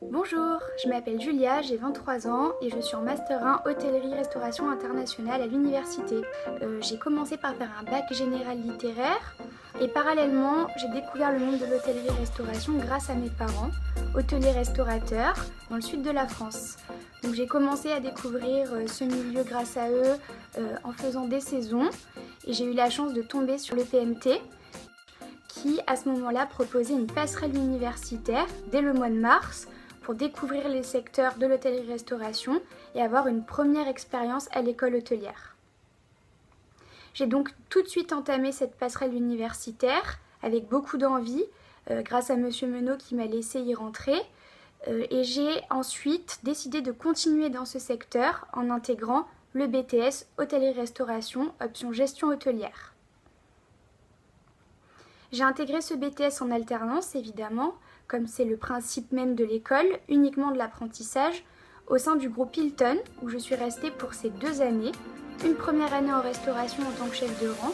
Bonjour, je m'appelle Julia, j'ai 23 ans et je suis en Master 1 Hôtellerie-Restauration Internationale à l'université. J'ai commencé par faire un bac général littéraire et parallèlement j'ai découvert le monde de l'hôtellerie-restauration grâce à mes parents, hôteliers-restaurateurs dans le sud de la France. Donc j'ai commencé à découvrir ce milieu grâce à eux en faisant des saisons et j'ai eu la chance de tomber sur le PMT qui à ce moment-là proposait une passerelle universitaire dès le mois de mars pour découvrir les secteurs de l'hôtellerie-restauration et avoir une première expérience à l'école hôtelière. J'ai donc tout de suite entamé cette passerelle universitaire avec beaucoup d'envie grâce à Monsieur Menot qui m'a laissé y rentrer et j'ai ensuite décidé de continuer dans ce secteur en intégrant le BTS Hôtellerie-Restauration option gestion hôtelière. J'ai intégré ce BTS en alternance évidemment, comme c'est le principe même de l'école, uniquement de l'apprentissage, au sein du groupe Hilton, où je suis restée pour ces 2 années, une première année en restauration en tant que chef de rang,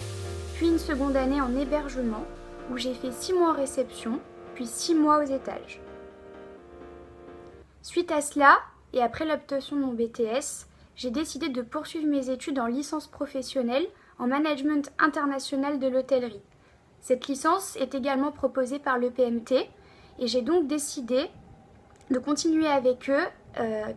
puis une seconde année en hébergement, où j'ai fait 6 mois en réception, puis 6 mois aux étages. Suite à cela, et après l'obtention de mon BTS, j'ai décidé de poursuivre mes études en licence professionnelle en management international de l'hôtellerie. Cette licence est également proposée par le PMT, et j'ai donc décidé de continuer avec eux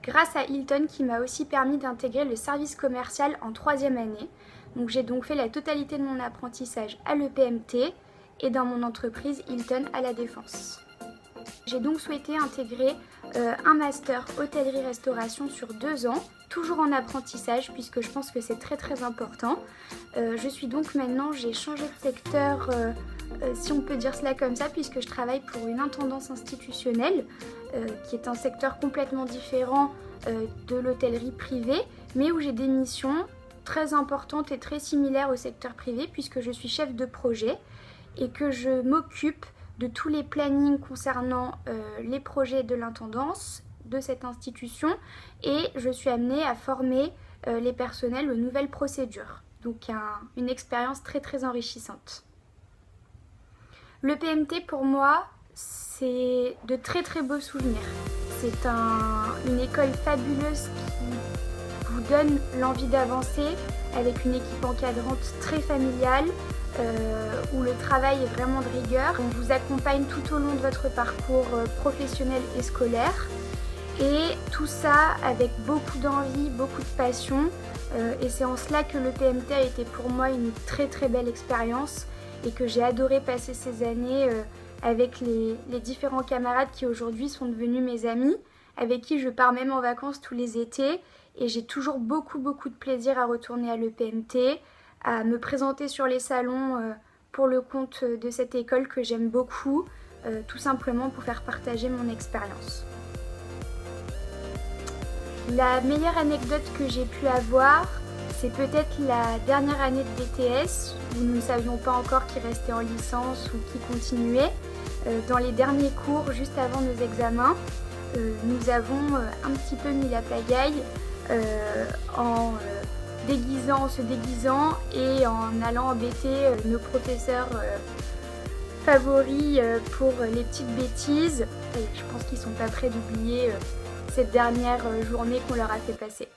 grâce à Hilton qui m'a aussi permis d'intégrer le service commercial en 3e année. Donc j'ai donc fait la totalité de mon apprentissage à l'EPMT et dans mon entreprise Hilton à la Défense. J'ai donc souhaité intégrer un master hôtellerie-restauration sur 2 ans, toujours en apprentissage puisque je pense que c'est très important. Je suis donc maintenant, j'ai changé de secteur, si on peut dire cela comme ça, puisque je travaille pour une intendance institutionnelle, qui est un secteur complètement différent de l'hôtellerie privée, mais où j'ai des missions très importantes et très similaires au secteur privé puisque je suis chef de projet et que je m'occupe de tous les plannings concernant les projets de l'intendance de cette institution et je suis amenée à former les personnels aux nouvelles procédures. Donc une expérience très enrichissante. Le PMT pour moi, c'est de très beaux souvenirs. C'est une école fabuleuse qui vous donne l'envie d'avancer avec une équipe encadrante très familiale où le travail est vraiment de rigueur. On vous accompagne tout au long de votre parcours professionnel et scolaire. Et tout ça avec beaucoup d'envie, beaucoup de passion. Et c'est en cela que le PMT a été pour moi une très belle expérience et que j'ai adoré passer ces années avec les différents camarades qui aujourd'hui sont devenus mes amis, avec qui je pars même en vacances tous les étés. Et j'ai toujours beaucoup de plaisir à retourner à l'EPMT, à me présenter sur les salons pour le compte de cette école que j'aime beaucoup, tout simplement pour faire partager mon expérience. La meilleure anecdote que j'ai pu avoir, c'est peut-être la dernière année de BTS, où nous ne savions pas encore qui restait en licence ou qui continuait. Dans les derniers cours, juste avant nos examens, nous avons un petit peu mis la pagaille en se déguisant et en allant embêter nos professeurs favoris pour les petites bêtises. Et je pense qu'ils ne sont pas prêts d'oublier cette dernière journée qu'on leur a fait passer.